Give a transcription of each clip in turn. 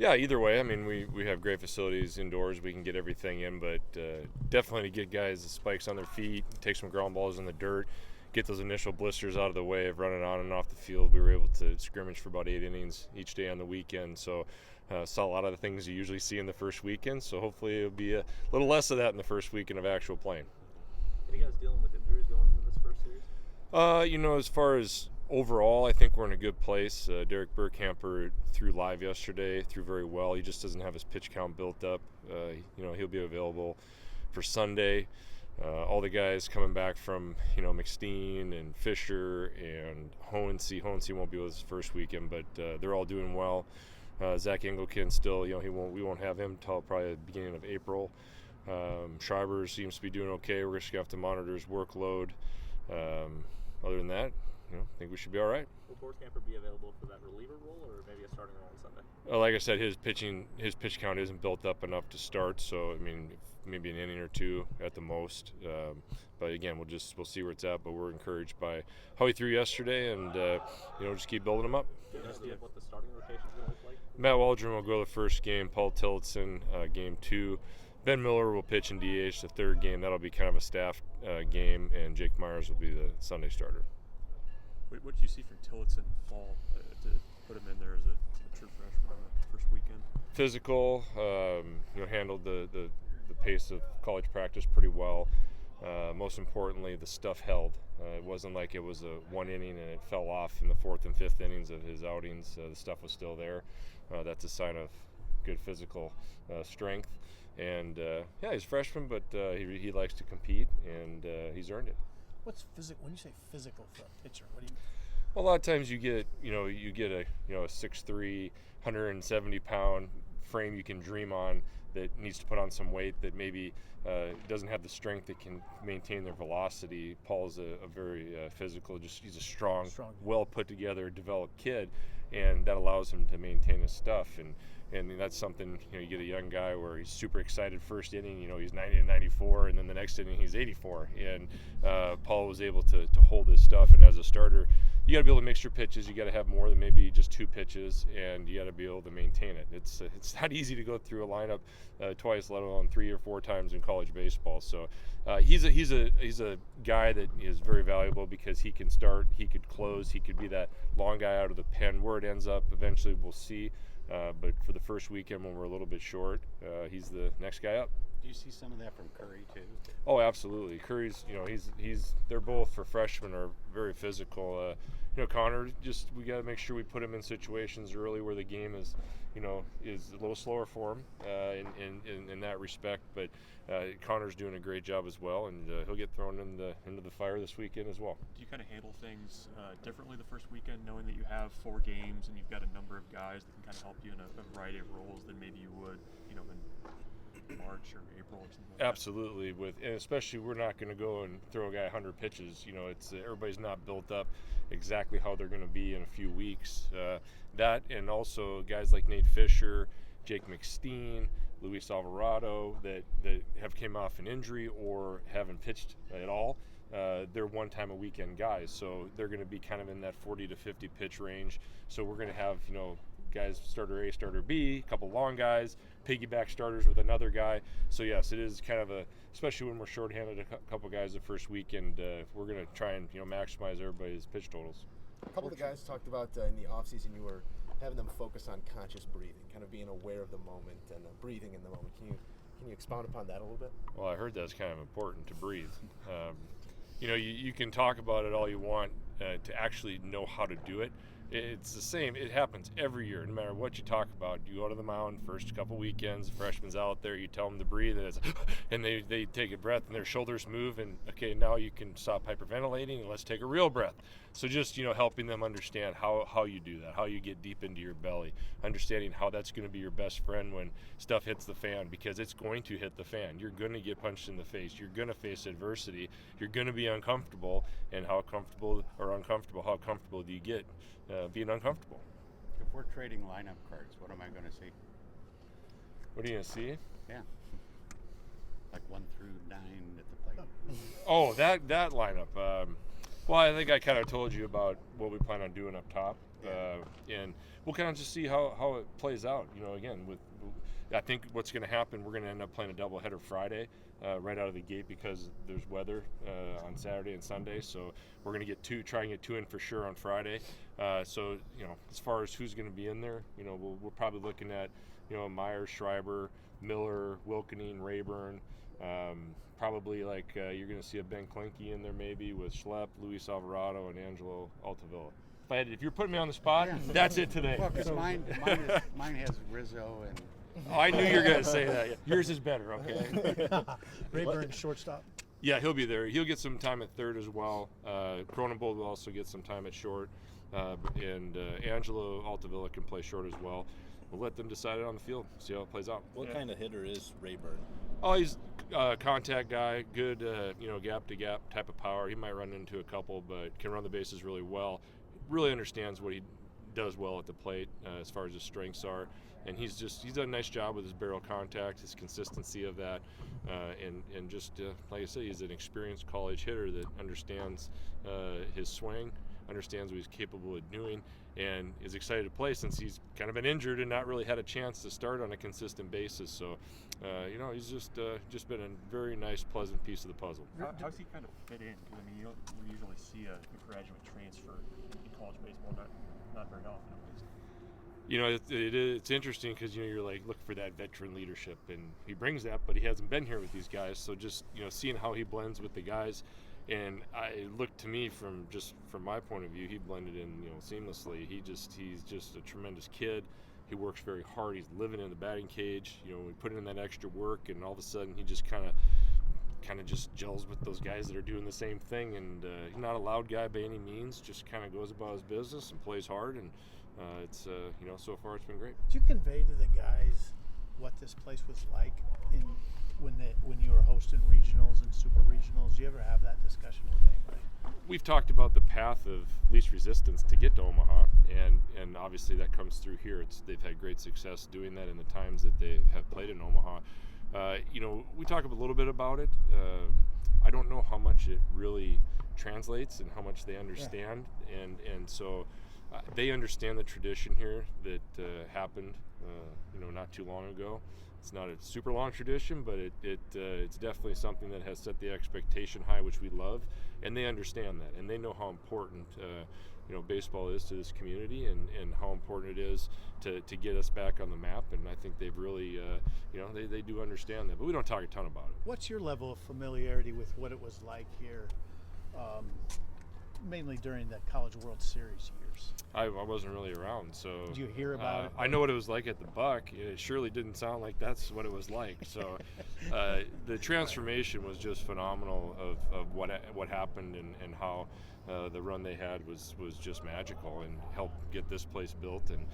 Yeah, either way. I mean, we have great facilities indoors. We can get everything in, but definitely to get guys the spikes on their feet, take some ground balls in the dirt, get those initial blisters out of the way of running on and off the field. We were able to scrimmage for about 8 innings each day on the weekend, so saw a lot of the things you usually see in the first weekend. So hopefully it'll be a little less of that in the first weekend of actual playing. Any guys dealing with injuries going into this first series? As far as overall, I think we're in a good place. Derek Burkhamper threw live yesterday, threw very well. He just doesn't have his pitch count built up. He'll be available for Sunday. All the guys coming back from, McSteen and Fisher and Hohensee. Hohensee won't be with us first weekend, but they're all doing well. Zach Engelken still, we won't have him until probably the beginning of April. Schreiber seems to be doing okay. We're just going to have to monitor his workload. Other than that, I think we should be all right. Will Borkamper be available for that reliever role or maybe a starting role on Sunday? Like I said, his pitch count isn't built up enough to start. So maybe an inning or two at the most. But again, we'll see where it's at. But we're encouraged by how he threw yesterday, and just keep building him up. Do you have an idea of what the starting rotation is going to look like? Matt Waldron will go the first game. Paul Tillotson game 2. Ben Miller will pitch in DH the third game. That'll be kind of a staff game, and Jake Myers will be the Sunday starter. What did you see from Tillotson fall to put him in there as a true freshman on the first weekend? Physical, handled the pace of college practice pretty well. Most importantly, the stuff held. It wasn't like it was a one inning and it fell off in the fourth and fifth innings of his outings. The stuff was still there. That's a sign of good physical strength. And he's a freshman, but he likes to compete, and he's earned it. What's physical? When you say physical for a pitcher, what do you? Well, a lot of times you get a 6'3", 170-pound frame you can dream on that needs to put on some weight that maybe doesn't have the strength that can maintain their velocity. Paul's a very physical, he's a strong, well put together, developed kid, and that allows him to maintain his stuff. And that's something, you get a young guy where he's super excited first inning, he's 90 and 94, and then the next inning he's 84. And Paul was able to hold his stuff, and as a starter, you got to be able to mix your pitches. You got to have more than maybe just 2 pitches, and you got to be able to maintain it. It's not easy to go through a lineup twice, let alone 3 or 4 times in college baseball. So he's a guy that is very valuable because he can start, he could close, he could be that long guy out of the pen. Where it ends up, eventually we'll see. But for the first weekend when we're a little bit short, he's the next guy up. Do you see some of that from Curry too? Oh, absolutely. Curry's, they're both for freshmen are very physical. Connor, we got to make sure we put him in situations early where the game is a little slower for him in that respect. But Connor's doing a great job as well, and he'll get thrown into the fire this weekend as well. Do you kind of handle things differently the first weekend, knowing that you have 4 games and you've got a number of guys that can kind of help you in a variety of roles than maybe you would, in March or April or something like Absolutely, and especially we're not going to go and throw a guy 100 pitches. It's everybody's not built up exactly how they're going to be in a few weeks. That and also guys like Nate Fisher, Jake McSteen, Luis Alvarado that have came off an injury or haven't pitched at all. They're one-time a weekend guys, so they're going to be kind of in that 40 to 50 pitch range. So we're going to have guys starter A, starter B, a couple long guys, piggyback starters with another guy. So yes, it is kind of especially when we're shorthanded a couple guys the first weekend, we're going to try and maximize everybody's pitch totals. A couple of the guys talked about in the offseason you were having them focus on conscious breathing, kind of being aware of the moment and breathing in the moment. Can you expound upon that a little bit? Well, I heard that's kind of important to breathe. You can talk about it all you want to actually know how to do it. It's the same. It happens every year, no matter what you talk about. You go to the mound first couple weekends, the freshman's out there, you tell them to breathe, and they take a breath and their shoulders move, and okay, now you can stop hyperventilating and let's take a real breath. So just helping them understand how you do that, how you get deep into your belly, understanding how that's going to be your best friend when stuff hits the fan, because it's going to hit the fan. You're going to get punched in the face. You're going to face adversity. You're going to be uncomfortable, and how comfortable do you get being uncomfortable? If we're trading lineup cards, what am I going to see? What are you going to see? Yeah. Like 1 through 9 at the plate. Oh, that lineup. Well, I think I kind of told you about what we plan on doing up top. and we'll kind of just see how it plays out. Again, I think what's going to happen, we're going to end up playing a doubleheader Friday right out of the gate because there's weather on Saturday and Sunday. So we're going to try and get two in for sure on Friday. So as far as who's going to be in there, we're probably looking at Myers, Schreiber, Miller, Wilkening, Rayburn. Probably you're going to see a Ben Klinke in there maybe with Schlepp, Luis Alvarado, and Angelo Altavilla. If you're putting me on the spot, that's it today. Well, because mine has Rizzo and. Oh, I knew you were going to say that. Yeah. Yours is better, okay? Rayburn, shortstop. Yeah, he'll be there. He'll get some time at third as well. Cronenbold will also get some time at short. And Angelo Altavilla can play short as well. We'll let them decide it on the field, see how it plays out. What kind of hitter is Rayburn? Oh, he's a contact guy, good, gap-to-gap type of power. He might run into a couple, but can run the bases really well. Really understands what he does well at the plate as far as his strengths are. And he's done a nice job with his barrel contact, his consistency of that, and just like I said, he's an experienced college hitter that understands his swing, understands what he's capable of doing, and is excited to play since he's kind of been injured and not really had a chance to start on a consistent basis. So, he's just been a very nice, pleasant piece of the puzzle. How's he kind of fit in? Because you don't usually see a graduate transfer in college baseball, not very often at least. It's interesting because you're looking for that veteran leadership, and he brings that, but he hasn't been here with these guys. So just seeing how he blends with the guys, and it looked to me from my point of view, he blended in seamlessly. He's just a tremendous kid. He works very hard. He's living in the batting cage. We put in that extra work, and all of a sudden he just kind of just gels with those guys that are doing the same thing. And he's not a loud guy by any means. Just kind of goes about his business and plays hard. And it's so far it's been great. Did you convey to the guys what this place was like when you were hosting regionals and super regionals? Do you ever have that discussion with anybody? We've talked about the path of least resistance to get to Omaha, and obviously that comes through here. They've had great success doing that in the times that they have played in Omaha. We talk a little bit about it. I don't know how much it really translates and how much they understand, and so they understand the tradition here that happened, not too long ago. It's not a super long tradition, but it's definitely something that has set the expectation high, which we love, and they understand that, and they know how important baseball is to this community, and how important it is to get us back on the map. And I think they've really, they do understand that, but we don't talk a ton about it. What's your level of familiarity with what it was like here, mainly during the College World Series years? I wasn't really around, so. Did you hear about it? I know what it was like at the Buck. It surely didn't sound like that's what it was like. So, the transformation was just phenomenal of what happened and how the run they had was just magical and helped get this place built. And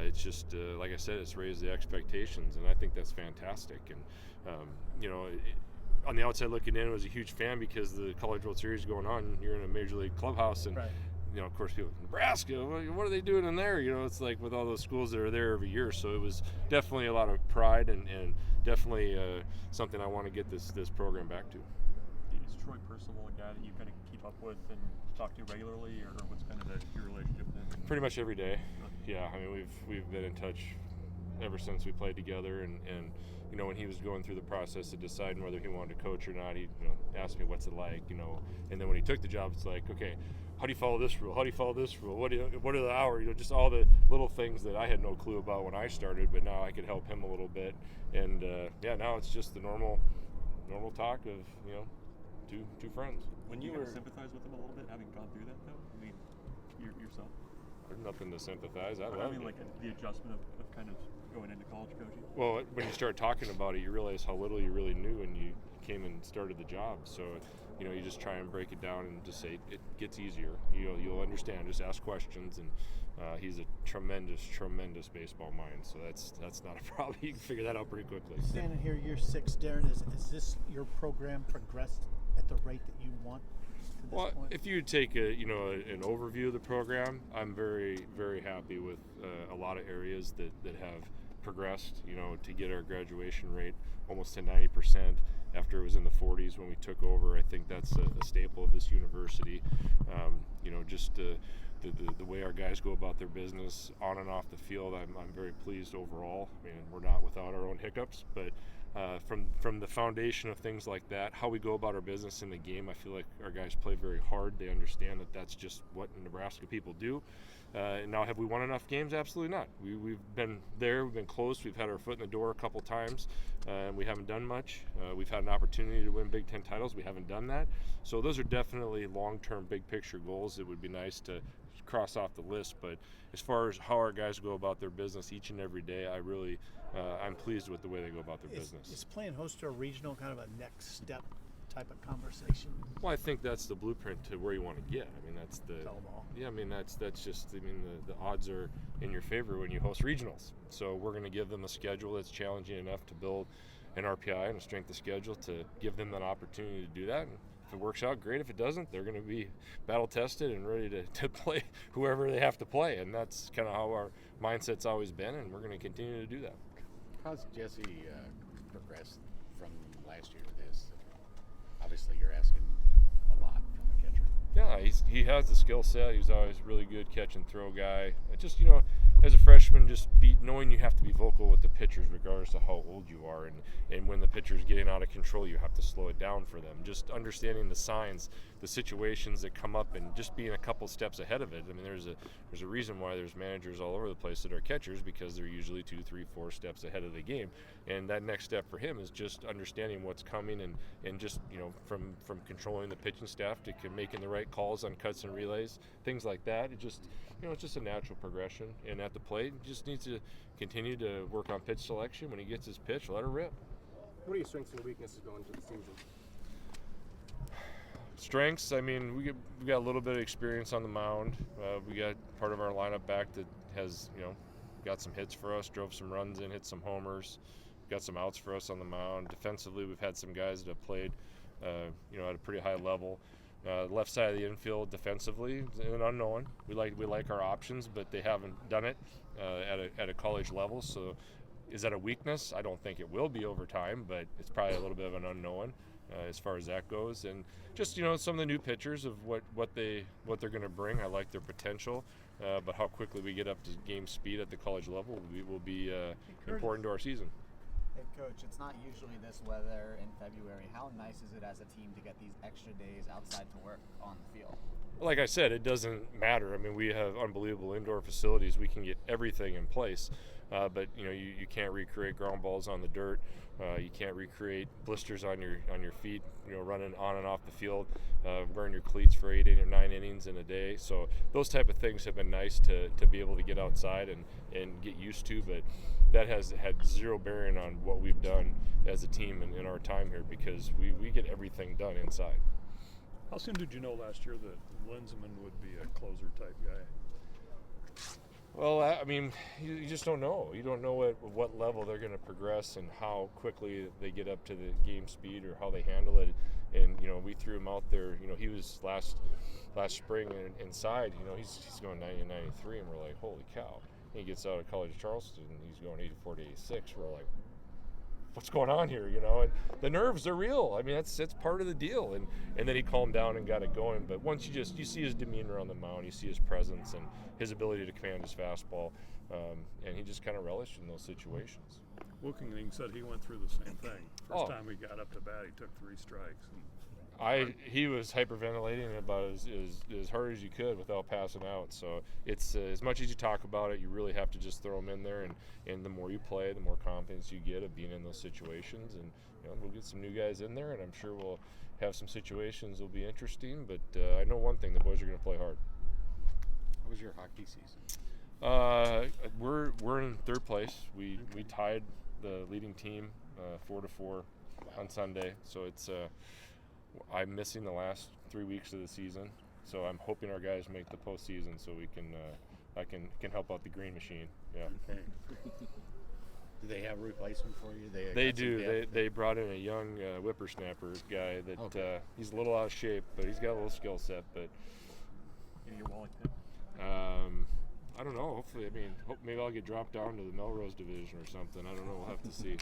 it's just like I said, it's raised the expectations, and I think that's fantastic. And on the outside looking in, I was a huge fan because the College World Series going on. You're in a major league clubhouse, and right. Of course, people, Nebraska, what are they doing in there? It's like with all those schools that are there every year. So it was definitely a lot of pride and definitely something I want to get this program back to. Is Troy Percival a guy that you kind of keep up with and talk to regularly, or what's kind of your relationship with him? Pretty much every day. Yeah, I mean, we've been in touch ever since we played together, and when he was going through the process of deciding whether he wanted to coach or not, he asked me what's it like, and then when he took the job, it's like, okay, how do you follow this rule? How do you follow this rule? What are the hours? Just all the little things that I had no clue about when I started, but now I could help him a little bit. And now it's just the normal talk of two friends. When you were sympathize with him a little bit, having gone through that though, I mean, yourself. There's nothing to sympathize. I mean, like the adjustment of kind of going into college coaching. Well, when you start talking about it, you realize how little you really knew when you came and started the job. So, you just try and break it down and just say it gets easier. You'll understand. Just ask questions, and he's a tremendous baseball mind. So that's not a problem. You can figure that out pretty quickly. Standing here, year 6, Darin, is this your program progressed at the rate that you want? Well, if you take an overview of the program, I'm very, very happy with a lot of areas that have progressed, to get our graduation rate almost to 90%. after it was in the 40s when we took over. I think that's a staple of this university. Just the way our guys go about their business on and off the field, I'm very pleased overall. I mean, we're not without our own hiccups, but from the foundation of things like that, how we go about our business in the game, I feel like our guys play very hard. They understand that that's just what Nebraska people do. Now, have we won enough games? Absolutely not. We've been there. We've been close. We've had our foot in the door a couple times, and we haven't done much. We've had an opportunity to win Big Ten titles. We haven't done that. So those are definitely long-term, big-picture goals. It would be nice to cross off the list. But as far as how our guys go about their business each and every day, I'm pleased with the way they go about their business. Is playing host to a regional kind of a next step type of conversation? Well, I think that's the blueprint to where you want to get. I mean, that's the Tell them all. Yeah, I mean that's just. I mean, the odds are in your favor when you host regionals. So we're going to give them a schedule that's challenging enough to build an RPI and a strength of schedule to give them that opportunity to do that. And if it works out, great. If it doesn't, they're going to be battle tested and ready to play whoever they have to play. And that's kind of how our mindset's always been, and we're going to continue to do that. How's Jesse progressed from last year to this? Obviously, you're asking a lot from a catcher. Yeah, he has the skill set. He's always a really good catch and throw guy. Just, as a freshman, just knowing you have to be vocal with the pitchers regardless of how old you are. And when the pitcher's getting out of control, you have to slow it down for them. Just understanding the signs, the situations that come up, and just being a couple steps ahead of it. I mean, there's a reason why there's managers all over the place that are catchers, because they're usually 2, 3, 4 steps ahead of the game. And that next step for him is just understanding what's coming and just, from controlling the pitching staff to making the right calls on cuts and relays, things like that. It just, it's just a natural progression. And at the plate, he just needs to continue to work on pitch selection. When he gets his pitch, let her rip. What are your strengths and weaknesses going into the season? Strengths, I mean, we got a little bit of experience on the mound. We got part of our lineup back that has, got some hits for us, drove some runs in, hit some homers, got some outs for us on the mound. Defensively, we've had some guys that have played, at a pretty high level. Left side of the infield defensively, an unknown. We like our options, but they haven't done it at a college level. So, is that a weakness? I don't think it will be over time, but it's probably a little bit of an unknown as far as that goes. And just some of the new pitchers of what they're going to bring. I like their potential, but how quickly we get up to game speed at the college level will be important to our season. Hey, Coach, it's not usually this weather in February. How nice is it as a team to get these extra days outside to work on the field? Like I said, it doesn't matter. I mean, we have unbelievable indoor facilities. We can get everything in place, but you can't recreate ground balls on the dirt. You can't recreate blisters on your feet. Running on and off the field, wearing your cleats for 8 or 9 innings in a day. So those type of things have been nice to be able to get outside and get used to. But that has had zero bearing on what we've done as a team in our time here, because we get everything done inside. How soon did you know last year that Linsman would be a closer type guy? Well, I mean, you just don't know. You don't know at what level they're going to progress and how quickly they get up to the game speed or how they handle it. And we threw him out there. He was last spring inside. He's going 90 93, and we're like, holy cow. He gets out of College of Charleston, and he's going 84 to 86. We're like, what's going on here? And the nerves are real. I mean, that's part of the deal. And then he calmed down and got it going. But once you see his demeanor on the mound, you see his presence and his ability to command his fastball, and he just kind of relished in those situations. Wilkington said he went through the same thing. First time he got up to bat, he took 3 strikes. He was hyperventilating about as hard as you could without passing out. So it's as much as you talk about it, you really have to just throw him in there. And the more you play, the more confidence you get of being in those situations. And we'll get some new guys in there, and I'm sure we'll have some situations that'll be interesting. But I know one thing: the boys are going to play hard. How was your hockey season? We're in 3rd place. We tied the leading team 4-4 on Sunday. So it's I'm missing the last 3 weeks of the season, so I'm hoping our guys make the postseason so we can I can help out the green machine. Yeah. Okay. Do they have a replacement for you? They do. They brought in a young whippersnapper guy that he's a little out of shape, but he's got a little skill set. But Your Wallington. I don't know. Hopefully, maybe I'll get dropped down to the Melrose division or something. I don't know. We'll have to see.